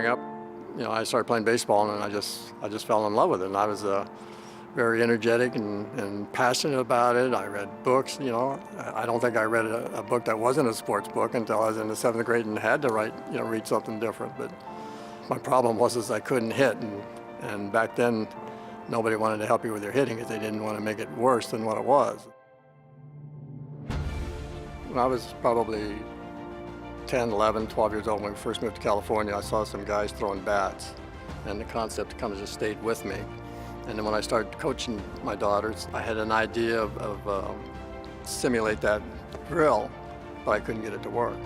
growing up, I started playing baseball, and I just fell in love with it. And I was very energetic and passionate about it. I read books. I don't think I read a book that wasn't a sports book until I was in the 7th grade and had to read something different. But my problem was I couldn't hit, and back then nobody wanted to help you with your hitting because they didn't want to make it worse than what it was. When I was probably 10, 11, 12 years old when we first moved to California, I saw some guys throwing bats, and the concept kind of just stayed with me. And then when I started coaching my daughters, I had an idea of simulate that drill, but I couldn't get it to work.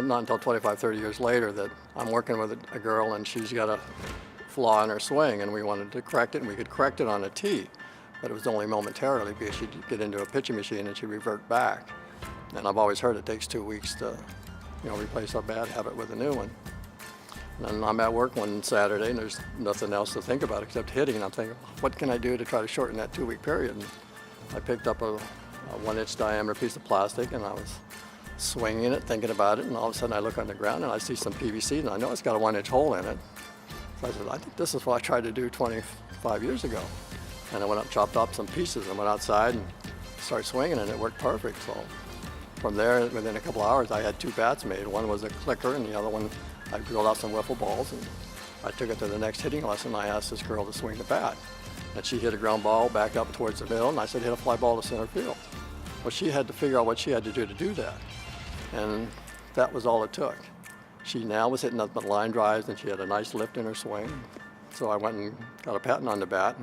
Not until 25, 30 years later that I'm working with a girl, and she's got a flaw in her swing, and we wanted to correct it, and we could correct it on a tee, but it was only momentarily because she'd get into a pitching machine and she'd revert back. And I've always heard it takes 2 weeks to replace a bad habit with a new one. And I'm at work one Saturday, and there's nothing else to think about except hitting, and I'm thinking, what can I do to try to shorten that 2-week period? And I picked up a 1-inch diameter piece of plastic, and I was swinging it, thinking about it, and all of a sudden I look on the ground and I see some PVC, and I know it's got a 1-inch hole in it. So I said, I think this is what I tried to do 25 years ago. And I went up, chopped up some pieces, and went outside and started swinging, and it worked perfect. So from there, within a couple hours, I had 2 bats made. One was a clicker, and the other one, I drilled out some wiffle balls, and I took it to the next hitting lesson. I asked this girl to swing the bat, and she hit a ground ball back up towards the middle, and I said, hit a fly ball to center field. Well, she had to figure out what she had to do that. And that was all it took. She now was hitting nothing but line drives, and she had a nice lift in her swing. So I went and got a patent on the bat.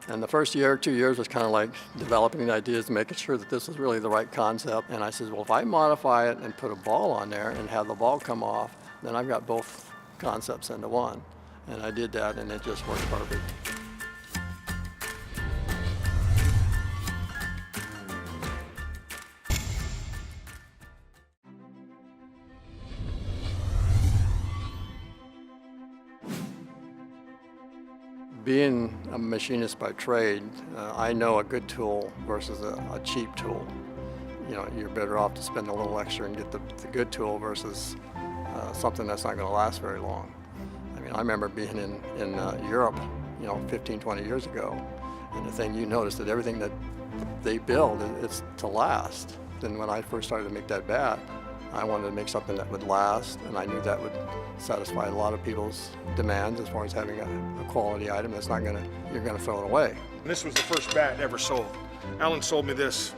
And the first year, 2 years was kind of like developing the ideas, making sure that this was really the right concept. And I said, well, if I modify it and put a ball on there and have the ball come off, then I've got both concepts into one. And I did that, and it just worked perfect. Being a machinist by trade, I know a good tool versus a cheap tool. You're better off to spend a little extra and get the good tool versus something that's not going to last very long. I remember being in Europe, 15, 20 years ago, and the thing you notice that everything that they build, it's to last. Then when I first started to make that bat, I wanted to make something that would last, and I knew that would satisfy a lot of people's demands as far as having a quality item that's not you're gonna throw it away. This was the first bat ever sold. Alan sold me this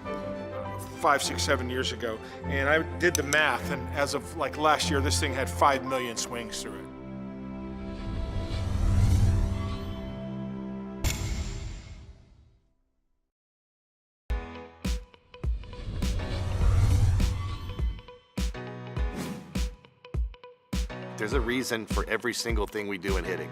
5, 6, 7 years ago, and I did the math, and as of last year, this thing had 5 million swings through it. There's a reason for every single thing we do in hitting,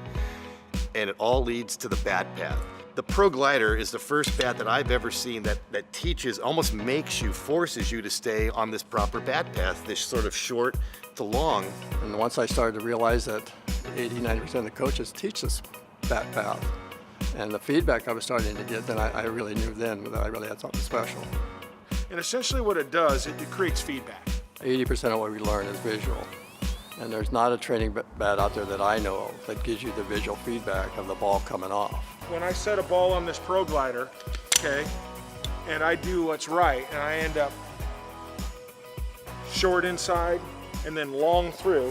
and it all leads to the bat path. The Proglider is the first bat that I've ever seen that teaches, almost makes you, forces you to stay on this proper bat path, this sort of short to long. And once I started to realize that 80, 90% of the coaches teach this bat path, and the feedback I was starting to get, then I really knew then that I really had something special. And essentially what it does, it creates feedback. 80% of what we learn is visual. And there's not a training bat out there that I know of that gives you the visual feedback of the ball coming off. When I set a ball on this Proglider, okay, and I do what's right, and I end up short inside and then long through,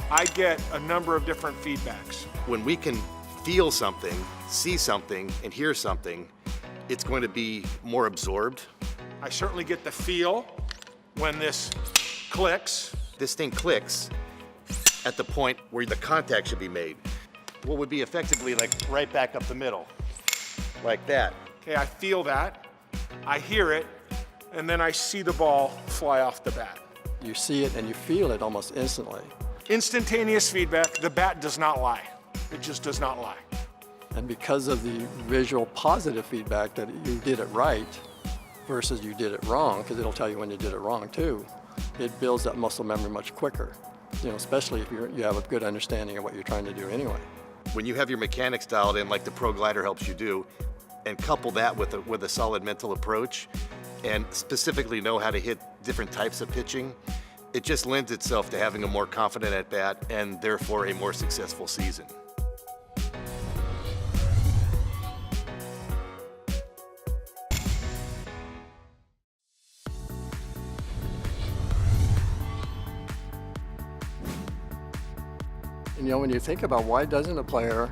I get a number of different feedbacks. When we can feel something, see something, and hear something, it's going to be more absorbed. I certainly get the feel when this clicks. This thing clicks at the point where the contact should be made. What would be effectively right back up the middle, like that. Okay, I feel that, I hear it, and then I see the ball fly off the bat. You see it and you feel it almost instantly. Instantaneous feedback, the bat does not lie. It just does not lie. And because of the visual positive feedback that you did it right versus you did it wrong, because it'll tell you when you did it wrong too, it builds that muscle memory much quicker. especially if you have a good understanding of what you're trying to do anyway. When you have your mechanics dialed in like the Proglider helps you do, and couple that with a solid mental approach, and specifically know how to hit different types of pitching, it just lends itself to having a more confident at bat and therefore a more successful season. And when you think about why doesn't a player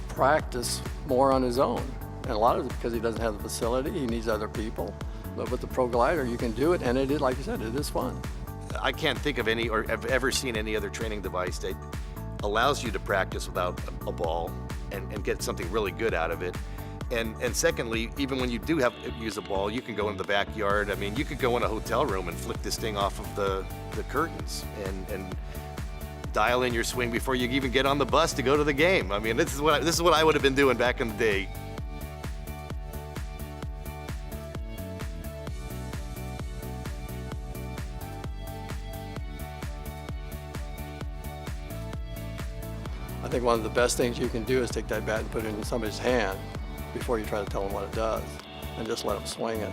practice more on his own? And a lot of it's because he doesn't have the facility, he needs other people. But with the Proglider, you can do it, and it is, like you said, it is fun. I can't think of any, or have ever seen any other training device that allows you to practice without a ball and get something really good out of it. And secondly, even when you do use a ball, you can go in the backyard. I mean, you could go in a hotel room and flick this thing off of the curtains and dial in your swing before you even get on the bus to go to the game. I mean, this is what I would have been doing back in the day. I think one of the best things you can do is take that bat and put it in somebody's hand before you try to tell them what it does, and just let them swing it.